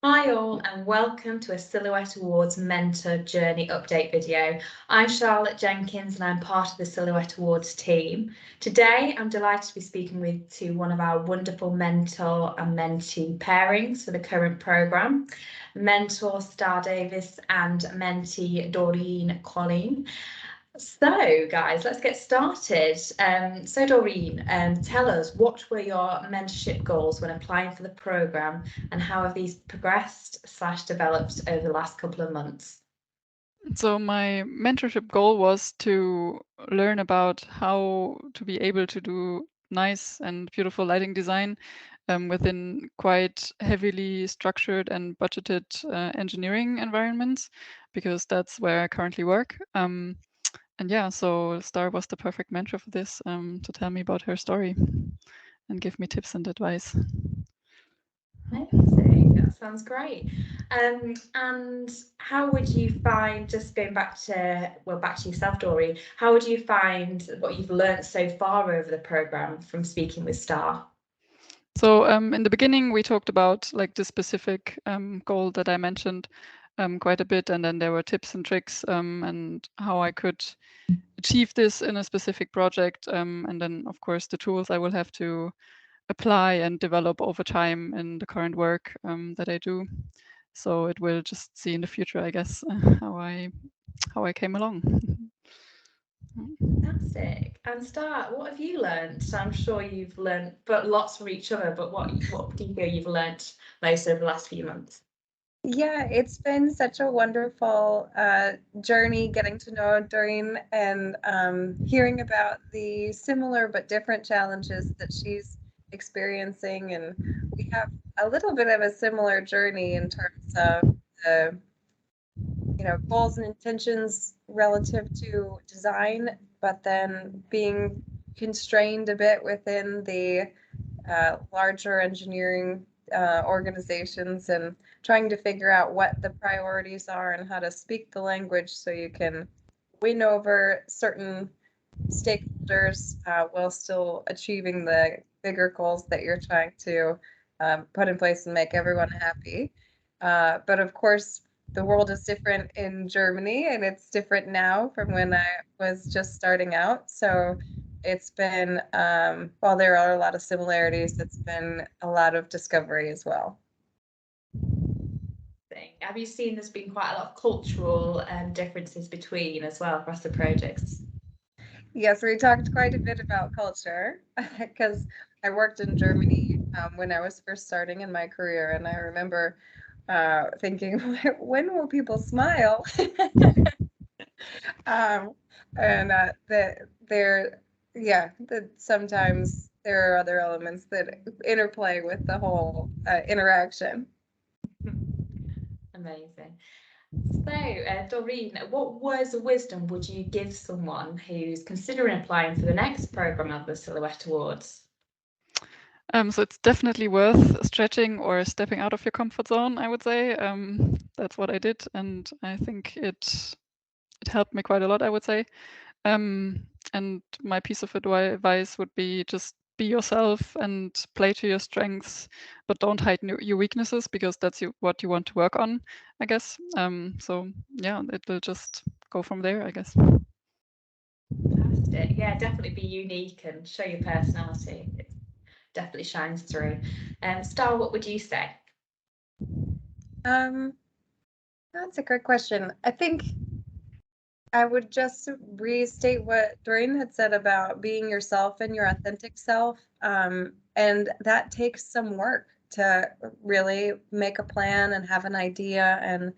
Hi all and welcome to a Silhouette Awards Mentor Journey Update video. I'm Charlotte Jenkins and I'm part of the Silhouette Awards team. Today I'm delighted to be speaking to one of our wonderful mentor and mentee pairings for the current programme, Mentor Star Davis and mentee Doreen Colling. So, guys, let's get started. So, Doreen, tell us, what were your mentorship goals when applying for the programme and how have these progressed/developed over the last couple of months? So my mentorship goal was to learn about how to be able to do nice and beautiful lighting design within quite heavily structured and budgeted engineering environments, because that's where I currently work. And yeah, so Star was the perfect mentor for this, to tell me about her story and give me tips and advice. Amazing, that sounds great. And how would you find, just going back to, well, back to yourself, Doreen, how would you find what you've learned so far over the programme from speaking with Star? So in the beginning, we talked about like the specific goal that I mentioned quite a bit, and then there were tips and tricks and how I could achieve this in a specific project, and then of course the tools I will have to apply and develop over time in the current work that I do. So it will just see in the future, I guess, how I came along. Fantastic. And Star, what have you learned? So I'm sure you've learned but lots from each other, but what do you feel you've learned most over the last few months? Yeah, it's been such a wonderful journey getting to know Doreen and hearing about the similar but different challenges that she's experiencing. And we have a little bit of a similar journey in terms of the, goals and intentions relative to design, but then being constrained a bit within the larger engineering organizations and trying to figure out what the priorities are and how to speak the language so you can win over certain stakeholders while still achieving the bigger goals that you're trying to put in place and make everyone happy. But of course, the world is different in Germany and it's different now from when I was just starting out. So it's been, while there are a lot of similarities, it's been a lot of discovery as well. Have you seen there's been quite a lot of cultural differences between as well across the projects? Yes, we talked quite a bit about culture because I worked in Germany when I was first starting in my career, and I remember thinking, when will people smile? And that yeah, that sometimes there are other elements that interplay with the whole interaction. Amazing. So, Doreen, what words of wisdom would you give someone who's considering applying for the next programme of the Silhouette Awards? So it's definitely worth stretching or stepping out of your comfort zone, I would say. That's what I did, and I think it helped me quite a lot, I would say. And my piece of advice would be just be yourself and play to your strengths, but don't hide your weaknesses, because that's what you want to work on, I guess. So yeah, it will just go from there, I guess. Fantastic. Yeah, definitely be unique and show your personality. It definitely shines through. Star, what would you say? Um, that's a great question. I think I would just restate what Doreen had said about being yourself and your authentic self. And that takes some work to really make a plan and have an idea and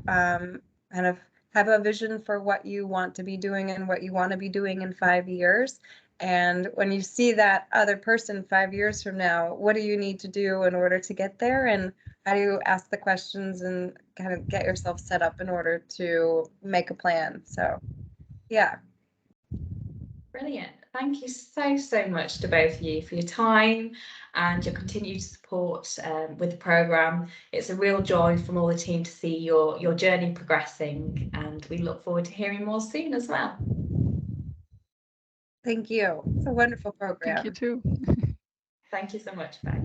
kind of have a vision for what you want to be doing and what you want to be doing in 5 years. And when you see that other person 5 years from now, what do you need to do in order to get there? And how do you ask the questions and kind of get yourself set up in order to make a plan? So, yeah. Brilliant. Thank you so much to both of you for your time and your continued support with the programme. It's a real joy from all the team to see your journey progressing, and we look forward to hearing more soon as well. Thank you. It's a wonderful Thank you program. too. Thank you so much. Bye.